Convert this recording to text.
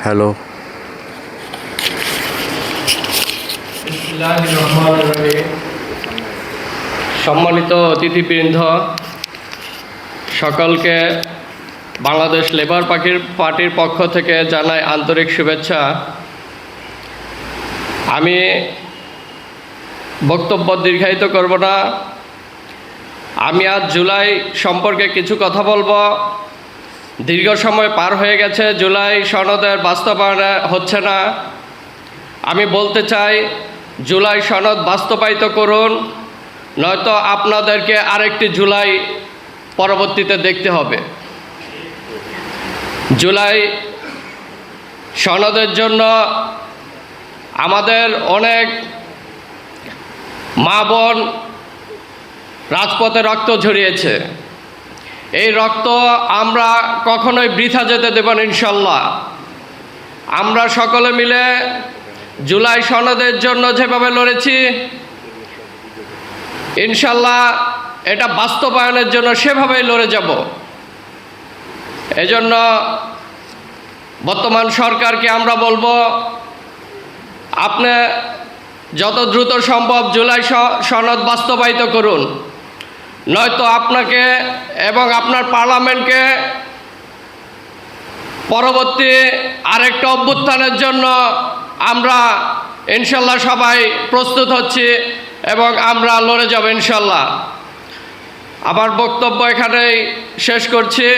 Hello. সম্মানিত অতিথিবৃন্দ, সকলকে বাংলাদেশ লেবার পার্টির পক্ষ থেকে জানাই আন্তরিক শুভেচ্ছা। আমি বক্তব্য দীর্ঘায়িত করব না। আমি আজ জুলাই সম্পর্কে কিছু কথা বলবো। দীর্ঘ সময় পার হয়ে গেছে, জুলাই সনদের বাস্তবায়ন হচ্ছে না। আমি বলতে চাই, জুলাই সনদ বাস্তবায়িত করুন, নয়তো আপনাদেরকে আরেকটি জুলাই পরবর্তীতে দেখতে হবে। জুলাই সনদের জন্য আমাদের অনেক মা বোন রাজপথে রক্ত ঝরিয়েছে। এই রক্ত আমরা কখনোই বৃথা যেতে দেব না ইনশাল্লাহ। আমরা সকলে মিলে জুলাই সনদের জন্য যেভাবে লড়েছি, ইনশাল্লাহ এটা বাস্তবায়নের জন্য সেভাবেই লড়ে যাব। এজন্য বর্তমান সরকারকে আমরা বলবো, আপনি যত দ্রুত সম্ভব জুলাই সনদ বাস্তবায়িত করুন, নয়তো আপনাকে এবং আপনার পার্লামেন্টকে পরবর্তী আরেকটা অভ্যুত্থানের জন্য আমরা ইনশাল্লাহ সবাই প্রস্তুত হচ্ছি এবং আমরা লড়ে যাব ইনশাল্লাহ। আমার বক্তব্য এখানেই শেষ করছি।